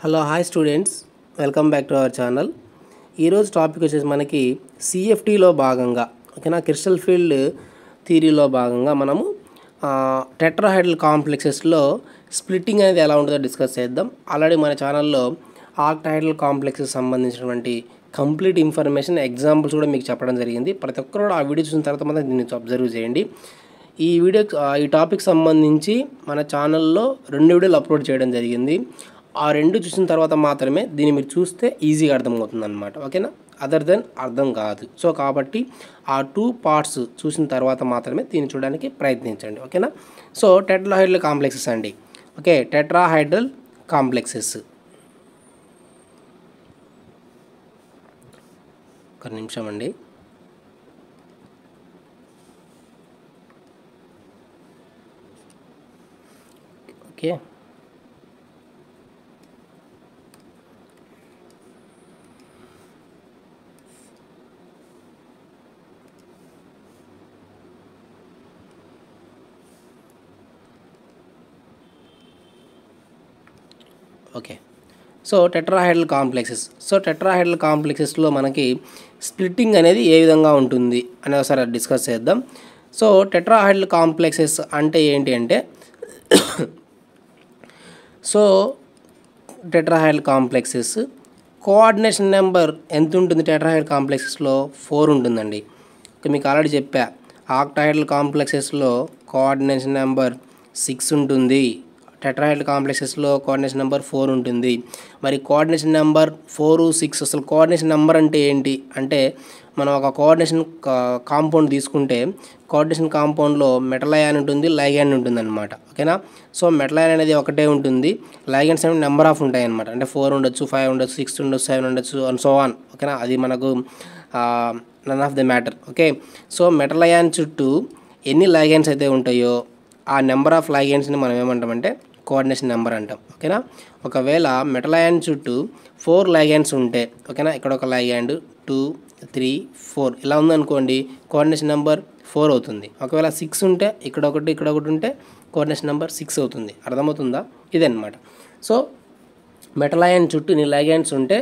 Hello hi students, welcome back to our channel. ఈరోజు topic వచ్చేసి మనకి సిఎఫ్టీలో భాగంగా ఓకేనా, క్రిస్టల్ ఫీల్డ్ థియరీలో భాగంగా మనము టెట్రాహైడ్రల్ కాంప్లెక్సెస్లో స్ప్లిట్టింగ్ అనేది ఎలా ఉంటుందో డిస్కస్ చేద్దాం. ఆల్రెడీ మన ఛానల్లో ఆక్టాహైడ్రల్ కాంప్లెక్సెస్ సంబంధించినటువంటి కంప్లీట్ ఇన్ఫర్మేషన్ ఎగ్జాంపుల్స్ కూడా మీకు చెప్పడం జరిగింది. ప్రతి ఒక్కరు కూడా ఆ వీడియో చూసిన తర్వాత మాత్రం దీన్ని అబ్జర్వ్ చేయండి. ఈ టాపిక్ సంబంధించి మన ఛానల్లో 2 వీడియోలు అప్లోడ్ చేయడం జరిగింది. ఆ 2 చూసిన తర్వాత మాత్రమే దీన్ని మీరు చూస్తే ఈజీగా అర్థమవుతుంది అనమాట. ఓకేనా, అదర్ దెన్ అర్థం కాదు. సో కాబట్టి ఆ 2 పార్ట్స్ చూసిన తర్వాత మాత్రమే దీన్ని చూడడానికి ప్రయత్నించండి. ఓకేనా. సో టెట్రాహైడ్రల్ కాంప్లెక్సెస్ అండి. Okay, tetrahedral complexes. ఒక నిమిషం అండి. Okay, okay. సో టెట్రాహైడ్రల్ కాంప్లెక్సెస్లో మనకి స్ప్లిట్టింగ్ అనేది ఏ విధంగా ఉంటుంది అనేది ఒకసారి డిస్కస్ చేద్దాం. సో టెట్రాహైడ్రల్ కాంప్లెక్సెస్ అంటే ఏంటి అంటే so tetrahedral complexes coordination number ఎంత ఉంటుంది? టెట్రాహైడ్రల్ కాంప్లెక్సెస్లో 4 ఉంటుందండి. మీకు ఆల్రెడీ చెప్పా, ఆక్టాహైడ్రల్ కాంప్లెక్సెస్లో కోఆర్డినేషన్ నెంబర్ 6 ఉంటుంది. టెట్రాహైడ్రల్ కాంప్లెక్సెస్లో కోఆర్డినేషన్ నెంబర్ 4 ఉంటుంది. మరి కోఆర్డినేషన్ నెంబర్ 4, 6 అసలు కోఆర్డినేషన్ నెంబర్ అంటే ఏంటి అంటే, మనం ఒక కోఆర్డినేషన్ కాంపౌండ్ తీసుకుంటే కోఆర్డినేషన్ కాంపౌండ్లో మెటల్ అయాన్ ఉంటుంది, లైగ్యాండ్ ఉంటుంది అనమాట. ఓకేనా. సో మెటల్ అయాన్ అనేది ఒకటే ఉంటుంది, లైగ్యాండ్స్ అనేవి నెంబర్ ఆఫ్ ఉంటాయి అనమాట. అంటే 4 ఉండొచ్చు, 5 ఉండొచ్చు, 6 ఉండొచ్చు, 7 ఉండొచ్చు అండ్ సో ఆన్. ఓకేనా, అది మనకు none of the matter. Okay. So metal ion చుట్టూ ఎన్ని లైగ్యాండ్స్ అయితే ఉంటాయో ఆ నెంబర్ ఆఫ్ లైగ్యాండ్స్ని మనం ఏమంటామంటే కోఆర్డినేషన్ నెంబర్ అంటాం. ఓకేనా. ఒకవేళ మెటల్ అయాన్ చుట్టూ 4 లైగ్యాండ్స్ ఉంటే, ఓకేనా, ఇక్కడ ఒక లైగ్యాండ్ 2, 3, 4 ఇలా ఉందనుకోండి, కోఆర్డినేషన్ నెంబర్ 4 అవుతుంది. ఒకవేళ 6 ఉంటే ఇక్కడ ఒకటి ఉంటే కోఆర్డినేషన్ నెంబర్ 6 అవుతుంది. అర్థమవుతుందా? ఇదన్నమాట. సో మెటల్ అయాన్ చుట్టూ ఇన్ని లైగ్యాండ్స్ ఉంటే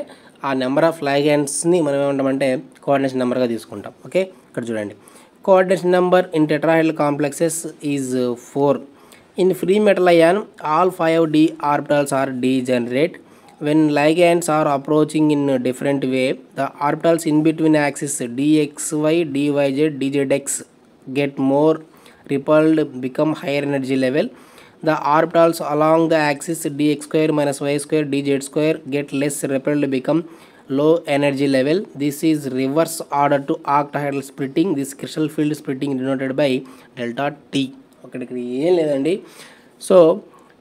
ఆ నెంబర్ ఆఫ్ లైగ్యాండ్స్ని మనం ఏమంటామంటే కోఆర్డినేషన్ నెంబర్గా తీసుకుంటాం. ఓకే, ఇక్కడ చూడండి, coordination number in tetrahedral complexes is 4. In free metal ion, all 5 d orbitals are degenerate. When ligands are approaching in a different way, the orbitals in between axis dxy, dyz, dzx get more repelled, become higher energy level. The orbitals along the axis dx square minus y square, dz square get less repelled, become low energy level. This is reverse order to octahedral splitting. This crystal field splitting denoted by delta T. ఇక్కడ ఏం లేదండి. So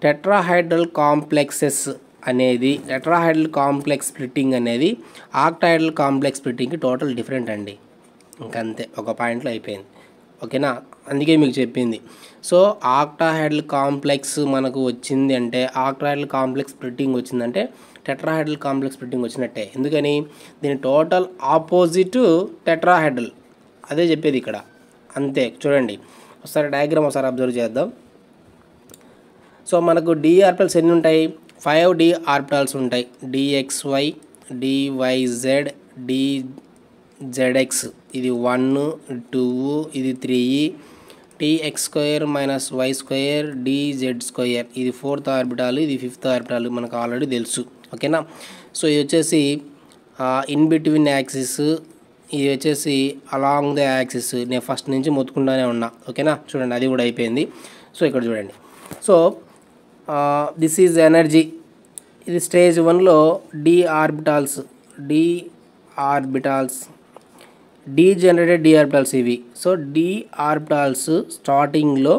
tetrahedral complexes అనేది, tetrahedral complex splitting అనేది octahedral complex స్ప్లిట్టింగ్కి total different అండి. ఇంకంతే, ఒక పాయింట్లో అయిపోయింది. ఓకేనా, అందుకే మీకు చెప్పింది. సో ఆక్టాహైడ్రల్ కాంప్లెక్స్ మనకు వచ్చింది అంటే, ఆక్టాహైడ్రల్ కాంప్లెక్స్ స్ప్లిట్టింగ్ వచ్చిందంటే టెట్రాహైడ్రల్ కాంప్లెక్స్ స్ప్లిట్టింగ్ వచ్చినట్టే. ఎందుకని? దీని టోటల్ ఆపోజిట్ టెట్రాహైడ్రల్, అదే చెప్పేది ఇక్కడ. అంతే. చూడండి ఒకసారి డయాగ్రామ్ ఒకసారి అబ్జర్వ్ చేద్దాం. సో మనకు డి ఆర్బిటల్స్ ఎన్ని ఉంటాయి? 5 డి ఆర్బిటల్స్ ఉంటాయి. dxy, dyz, dzx, ఇది 1, 2, ఇది 3, tx square minus y square, dz square, ఇది 4th ఆర్బిటాల్, ఇది 5th ఆర్బిటాల్, మనకు ఆల్రెడీ తెలుసు. ఓకేనా. సో ఇది వచ్చేసి ఇన్ బిట్వీన్ యాక్సిస్, ఇది వచ్చేసి అలాంగ్ ద యాక్సిస్. నేను ఫస్ట్ నుంచి మొత్తుకుంటానే ఉన్నా. ఓకేనా, చూడండి అది కూడా అయిపోయింది. సో ఇక్కడ చూడండి, సో దిస్ ఈజ్ ఎనర్జీ. ఇది స్టేజ్ 1లో d orbitals degenerated d orbitals ఇవి. సో డి ఆర్బిటాల్స్ స్టార్టింగ్లో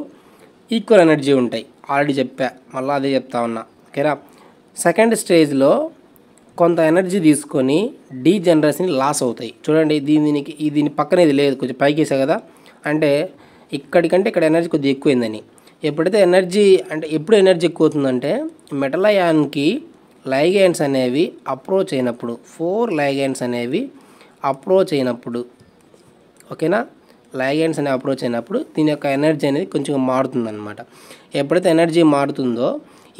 ఈక్వల్ ఎనర్జీ ఉంటాయి. ఆల్రెడీ చెప్పా, మళ్ళీ అదే చెప్తా ఉన్నా. ఓకేనా. సెకండ్ స్టేజ్లో కొంత ఎనర్జీ తీసుకొని డీజనరేషన్ లాస్ అవుతాయి. చూడండి, దీని పక్కన ఇది లేదు, కొంచెం పైకి వేసా కదా, అంటే ఇక్కడికంటే ఇక్కడ ఎనర్జీ కొద్దిగా ఎక్కువైందని. ఎప్పుడైతే ఎప్పుడు ఎనర్జీ ఎక్కువ అవుతుందంటే మెటల్ అయాన్కి లైగ్యాండ్స్ అనేవి అప్రోచ్ అయినప్పుడు, 4 లైగ్యాండ్స్ అనేవి అప్రోచ్ అయినప్పుడు, ఓకేనా, లైగెండ్స్ అనే అప్రోచ్ అయినప్పుడు దీని యొక్క ఎనర్జీ అనేది కొంచెం మారుతుందన్నమాట. ఎప్పుడైతే ఎనర్జీ మారుతుందో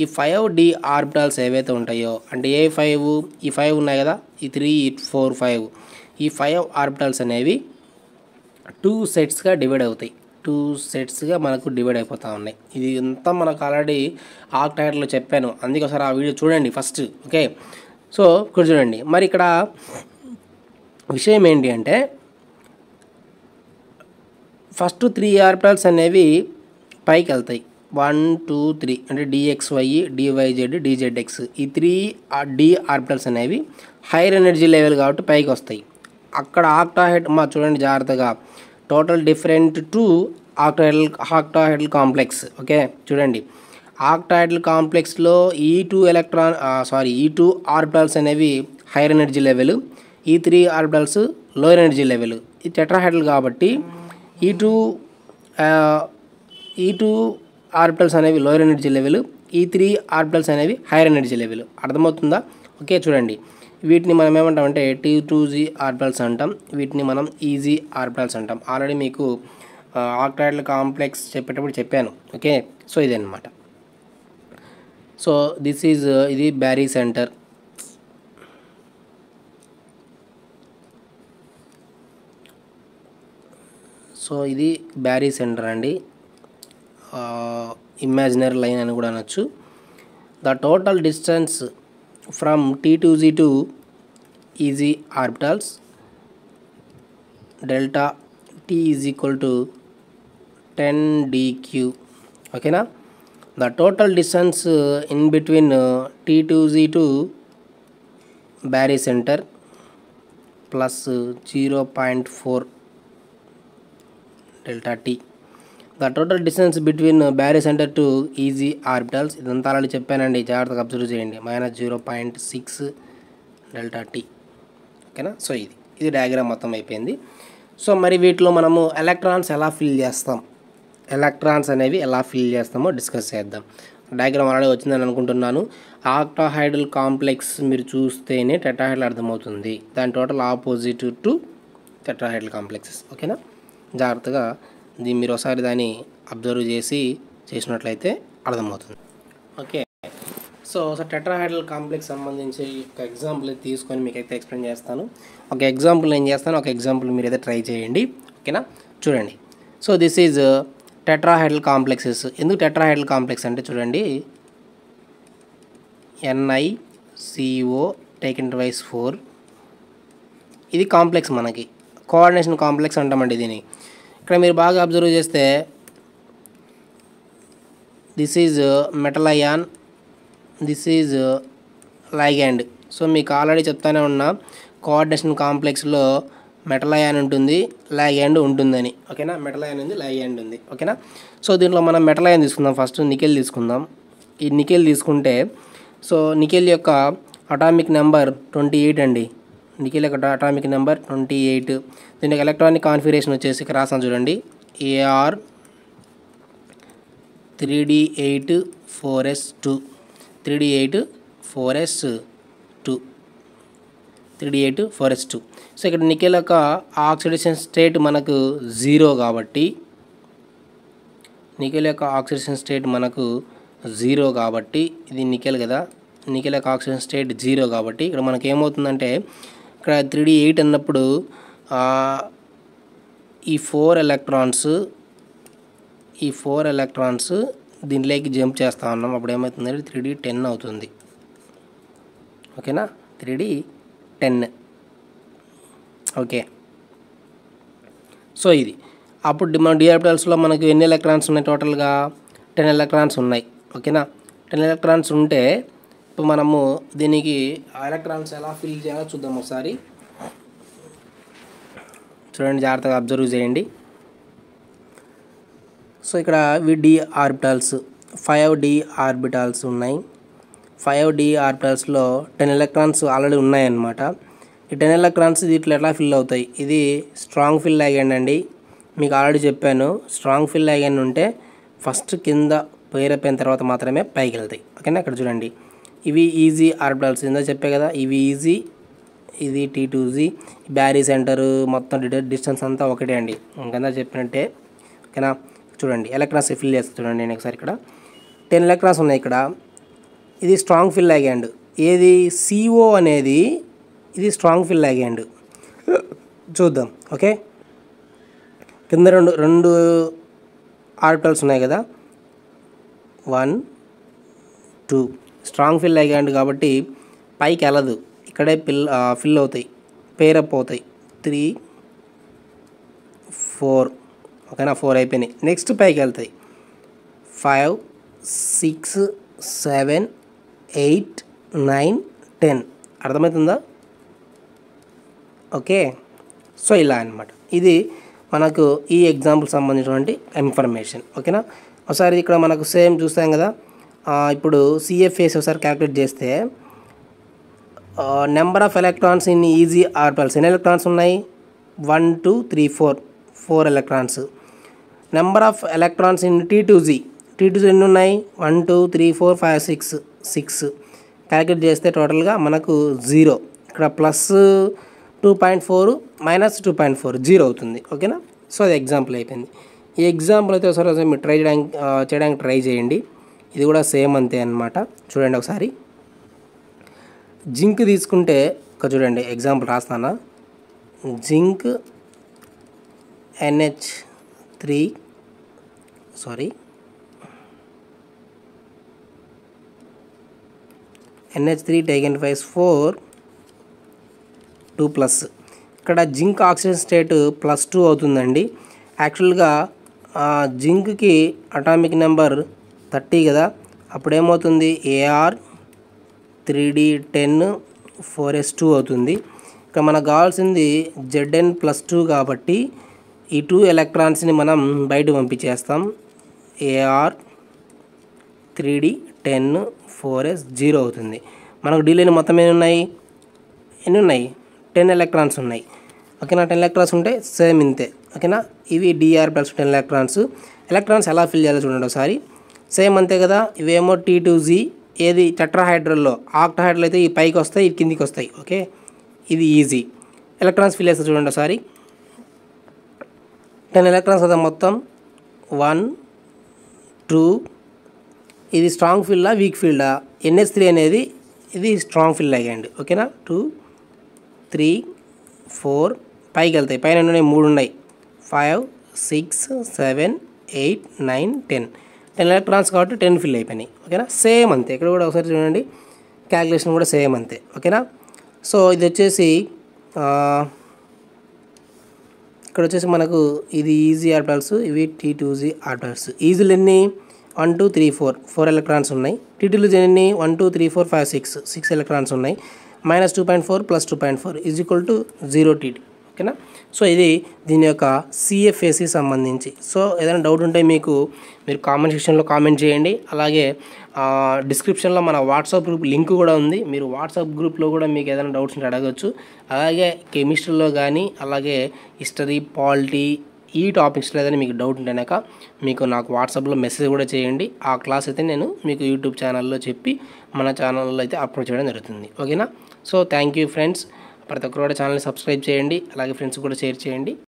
ఈ 5d ఆర్బిటాల్స్ ఏవైతే ఉంటాయో అంటే ఏ 5 ఈ 5 ఉన్నాయి కదా ఈ 3 ఈ 4 5 ఈ 5 ఆర్బిటాల్స్ అనేవి 2 సెట్స్గా డివైడ్ అవుతాయి. 2 సెట్స్గా మనకు డివైడ్ అయిపోతూ ఉన్నాయి. ఇది అంతా మనకు ఆల్రెడీ ఆక్టైడ్లో చెప్పాను, అందుకే ఒకసారి ఆ వీడియో చూడండి ఫస్ట్. ఓకే, సో ఇక్కడ చూడండి. మరి ఇక్కడ విషయం ఏంటి అంటే ఫస్ట్ 3 ఆర్బిటాల్స్ అనేవి పైకి వెళ్తాయి. 1 2 3 అంటే DXY DYZ DZX ఈ 3D ఆర్బిటల్స్ అనేవి హైయర్ ఎనర్జీ లెవెల్ కాబట్టి పైకి వస్తాయి. అక్కడ ఆక్టాహెడ్ చూడండి జాగ్రత్తగా, total different to octahedral complex. Okay చూడండి, ఆక్టాహెడ్రల్ కాంప్లెక్స్లో ఈ2 ఆర్బిటల్స్ అనేవి హైయర్ ఎనర్జీ లెవెల్, ఈ 3 ఆర్బిటల్స్ లోయర్ ఎనర్జీ లెవెల్. ఇది టెట్రాహెడ్రల్ కాబట్టి ఈ టూ ఆర్బిటల్స్ అనేవి లోయర్ ఎనర్జీ లెవెల్, ఈ 3 ఆర్బిటల్స్ అనేవి హైయర్ ఎనర్జీ లెవెల్. అర్థమవుతుందా? ఓకే చూడండి, వీటిని మనం ఏమంటామంటే T2Z ఆర్బిటల్స్ అంటాం, వీటిని మనం EZ ఆర్బిటల్స్ అంటాం. ఆల్రెడీ మీకు ఆక్టాహెడ్రల్ కాంప్లెక్స్ చెప్పేటప్పుడు చెప్పాను. ఓకే, సో ఇదన్నమాట. సో ఇది బ్యారీ సెంటర్. సో ఇది బ్యారీ సెంటర్ అండి, ఇమాజినరీ లైన్ అని కూడా అనొచ్చు. The total distance from T2Z to EZ orbitals delta T is equal to 10dq. ఓకేనా, the total distance in between T2Z to Barry centre plus 0.4 delta T. The total distance between Barry centre to EZ orbitals, ఇదంతా already చెప్పానండి, జాగ్రత్తగా observe చేయండి, -0.6 delta T. ఓకేనా, so ఇది diagram మొత్తం అయిపోయింది. So మరి వీటిలో మనము ఎలక్ట్రాన్స్ ఎలా ఫిల్ చేస్తాం, ఎలక్ట్రాన్స్ అనేవి ఎలా ఫిల్ చేస్తామో డిస్కస్ చేద్దాం. డయాగ్రామ్ ఆల్రెడీ వచ్చిందని అనుకుంటున్నాను. ఆక్టాహెడ్రల్ కాంప్లెక్స్ మీరు చూస్తేనే టెట్రాహెడ్రల్ అర్థమవుతుంది, దాని total opposite to tetrahedral complexes. ఓకేనా, జాగ్రత్తగా మీరు ఒకసారి దాన్ని అబ్జర్వ్ చేసినట్లయితే అర్థమవుతుంది. ఓకే, సో టెట్రాహెడ్రల్ కాంప్లెక్స్ సంబంధించి ఒక ఎగ్జాంపుల్ తీసుకొని మీకు అయితే ఎక్స్ప్లెయిన్ చేస్తాను. ఒక ఎగ్జాంపుల్ నేను చేస్తాను, ఒక ఎగ్జాంపుల్ మీరు అయితే ట్రై చేయండి. ఓకేనా, చూడండి. So this is tetrahedral complexes. ఎందుకు టెట్రాహెడ్రల్ కాంప్లెక్స్ అంటే చూడండి, NiCO టేకెన్ ట్వైస్ 4, ఇది కాంప్లెక్స్, మనకి కోఆర్డినేషన్ కాంప్లెక్స్ అంటామండి దీన్ని. ఇక్కడ మీరు బాగా అబ్జర్వ్ చేస్తే this is metal ion, this is ligand. So మీకు ఆల్రెడీ చెప్తానే ఉన్నా, కోఆర్డినేషన్ కాంప్లెక్స్లో మెటల్ అయాన్ ఉంటుంది, లైగ్యాండ్ ఉంటుందని. ఓకేనా, మెటల్ అయాన్ ఉంది, లైగ్యాండ్ ఉంది. ఓకేనా, సో దీంట్లో మనం మెటల్ అయాన్ తీసుకుందాం. ఫస్ట్ నికెల్ తీసుకుందాం. ఈ నికెల్ తీసుకుంటే సో నికెల్ యొక్క అటామిక్ నెంబర్ 28 అండి. నికెల్ యొక్క అటామిక్ నెంబర్ 28. దీని యొక్క ఎలక్ట్రానిక్ కాన్ఫిగరేషన్ వచ్చేసి ఇక్కడ రాసాను చూడండి, AR 3D8 4s2 3D8 4s2 3D8 4s2. So ఇక్కడ నికెల్ యొక్క ఆక్సిడేషన్ స్టేట్ మనకు 0 కాబట్టి, నికెల్ యొక్క ఆక్సిడేషన్ స్టేట్ మనకు 0 కాబట్టి, ఇది నికెల్ కదా, నికెల్ యొక్క ఆక్సిడేషన్ స్టేట్ 0 కాబట్టి ఇక్కడ మనకి ఏమవుతుందంటే ఇక్కడ 3D8 అన్నప్పుడు ఈ 4 ఎలక్ట్రాన్స్ దీనిలోకి జంప్ చేస్తూ ఉన్నాం. అప్పుడు ఏమవుతుందంటే 3D10 అవుతుంది. ఓకేనా, 3D10. ఓకే, సో ఇది అప్పుడు మన d ఆర్బిటల్స్లో మనకు ఎన్ని ఎలక్ట్రాన్స్ ఉన్నాయి, టోటల్గా 10 ఎలక్ట్రాన్స్ ఉన్నాయి. ఓకేనా, 10 ఎలక్ట్రాన్స్ ఉంటే ఇప్పుడు మనము దీనికి ఎలక్ట్రాన్స్ ఎలా ఫిల్ చేయాలో చూద్దాం ఒకసారి. చూడండి, జాగ్రత్తగా అబ్జర్వ్ చేయండి. సో ఇక్కడ D ఆర్బిటల్స్ 5D ఆర్బిటల్స్ ఉన్నాయి. 5D ఆర్బిటల్స్లో 10 ఎలక్ట్రాన్స్ ఆల్రెడీ ఉన్నాయన్నమాట. ఈ 10 ఎలక్ట్రాన్స్ దీంట్లో ఎట్లా ఫిల్ అవుతాయి, ఇది స్ట్రాంగ్ ఫిల్ లైగండ్ అండి. మీకు ఆల్రెడీ చెప్పాను, స్ట్రాంగ్ ఫిల్ లైగండ్ ఉంటే ఫస్ట్ కింద పేరైపోయిన తర్వాత మాత్రమే పైకి వెళ్తాయి. ఓకేనా, ఇక్కడ చూడండి, ఇవి EZ ఆర్బిటల్స్, ఇందా చెప్పే కదా, ఇవి EZ, ఇది T2Z. బ్యారీ సెంటర్ మొత్తం డిస్టెన్స్ అంతా ఒకటే అండి, ఇంకంతా చెప్పినట్టే. ఓకేనా, చూడండి ఎలక్ట్రాన్స్ ఫిల్ చేస్తే చూడండి, నేను ఒకసారి ఇక్కడ 10 ఎలక్ట్రాన్స్ ఉన్నాయి. ఇక్కడ ఇది స్ట్రాంగ్ ఫిల్ లిగండ్. ఏది CO అనేది ఇది స్ట్రాంగ్ ఫిల్ లిగండ్. చూద్దాం. ఓకే, కింద రెండు ఆర్బిటల్స్ ఉన్నాయి కదా, 1 2 స్ట్రాంగ్ ఫిల్ లిగండ్ కాబట్టి పైకి వెళ్ళదు, ఇక్కడే ఫిల్ అవుతాయి, పేరప్ అవుతాయి. 3 4 ఓకేనా, 4 అయిపోయినాయి. నెక్స్ట్ పైకి వెళ్తాయి 5 6 7 8 9 10. అర్థమవుతుందా? ఓకే, సో ఇలా అనమాట. ఇది మనకు ఈ ఎగ్జాంపుల్ సంబంధించినటువంటి ఇన్ఫర్మేషన్. ఓకేనా, ఒకసారి ఇక్కడ మనకు సేమ్ చూస్తాం కదా. ఇప్పుడు CFAS ఒకసారి క్యాలిక్యులేట్ చేస్తే number of electrons in easy orbitals ఎన్ని ఎలక్ట్రాన్స్ ఉన్నాయి? 1 2 3 4 electrons. Number of electrons in T2Z ఎన్ని ఉన్నాయి? 1 2 3 4 5 6 క్యాలిక్యులేట్ చేస్తే టోటల్గా మనకు 0. ఇక్కడ +2.4 -2.4 0 అవుతుంది. ఓకేనా, సో అది ఎగ్జాంపుల్ అయిపోయింది. ఈ ఎగ్జాంపుల్ అయితే ఒకసారి మీరు చేయడానికి ట్రై చేయండి. ఇది కూడా సేమ్ అంతే అన్నమాట. చూడండి ఒకసారి. జింక్ తీసుకుంటే ఇక్కడ చూడండి, ఎగ్జాంపుల్ రాస్తానా. Zinc NH3 taken twice 4 2+. ఇక్కడ జింక్ ఆక్సిజన్ స్టేట్ +2 అవుతుందండి. యాక్చువల్గా జింక్కి అటామిక్ నెంబర్ 30 కదా, అప్పుడేమవుతుంది? AR 3D10 4s2 అవుతుంది. ఇక్కడ మనకు కావాల్సింది Zn+2 కాబట్టి ఈ 2 ఎలక్ట్రాన్స్ని మనం బయట పంపించేస్తాం. AR 3D10 4s 0 అవుతుంది. మనకు డీలైన మొత్తం ఎన్ని ఉన్నాయి? 10 ఎలక్ట్రాన్స్ ఉన్నాయి. ఓకేనా, 10 ఎలక్ట్రాన్స్ ఉంటే సేమ్ ఇంతే. ఓకేనా, ఇవి DR + 10 ఎలక్ట్రాన్స్ ఎలా ఫిల్ చేయాలో చూడండి ఒకసారి. సేమ్ అంతే కదా. ఇవేమో T2Z, ఏది టెట్రాహైడ్రల్లో. ఆక్టాహైడ్రల్ అయితే ఈ పైకి వస్తాయి, ఈ కిందికి వస్తాయి. ఓకే, ఇది ఈజీ. ఎలక్ట్రాన్స్ ఫిల్ చేస్తే చూడండి ఒకసారి. 10 ఎలక్ట్రాన్స్ కదా మొత్తం. 1 2 ఇది స్ట్రాంగ్ ఫీల్డా వీక్ ఫీల్డా? NH3 అనేది ఇది స్ట్రాంగ్ ఫీల్డ్ లిగండ్. ఓకేనా, 2 3 4 పైకి వెళ్తాయి. పైన ఉన్నాయి 3 ఉన్నాయి. 5 6 7 8 9 10 ఎలక్ట్రాన్స్ కాబట్టి 10 ఫిల్ అయిపోయినాయి. ఓకేనా, సేమ్ అంతే. ఇక్కడ కూడా ఒకసారి చూడండి, క్యాలిక్యులేషన్ కూడా సేమ్ అంతే. ఓకేనా, సో ఇది వచ్చేసి ఇక్కడ వచ్చేసి మనకు ఇది ఈజీ ఆర్బిటల్స్, ఇవి T2Z ఆర్బిటల్స్. ఈజీలు ఎన్ని? 1 2 3 4 ఎలక్ట్రాన్స్ ఉన్నాయి. T2లు ఎన్ని? 1 2 3 4 5 6 ఎలక్ట్రాన్స్ ఉన్నాయి. -2.4 + 2.4 = 0 TT. ఓకేనా, సో ఇది దీని యొక్క CFAC సంబంధించి. సో ఏదైనా డౌట్ ఉంటే మీరు కామెంట్ సెక్షన్లో కామెంట్ చేయండి. అలాగే డిస్క్రిప్షన్లో మన వాట్సాప్ గ్రూప్ లింక్ కూడా ఉంది. మీరు వాట్సాప్ గ్రూప్లో కూడా మీకు ఏదైనా డౌట్స్ ఉంటే అడగచ్చు. అలాగే కెమిస్ట్రీలో కానీ, అలాగే హిస్టరీ, పాలిటీ, ఈ టాపిక్స్లో ఏదైనా మీకు డౌట్ ఉంటే కనుక మీకు నాకు వాట్సాప్లో మెసేజ్ కూడా చేయండి. ఆ క్లాస్ అయితే నేను మీకు యూట్యూబ్ ఛానల్లో చెప్పి మన ఛానల్లో అయితే అప్లోడ్ చేయడం జరుగుతుంది. ఓకేనా, సో థ్యాంక్ యూ ఫ్రెండ్స్. ప్రతి ఒక్కరు కూడా ఛానల్ని సబ్స్క్రైబ్ చేయండి. అలాగే ఫ్రెండ్స్ కూడా షేర్ చేయండి.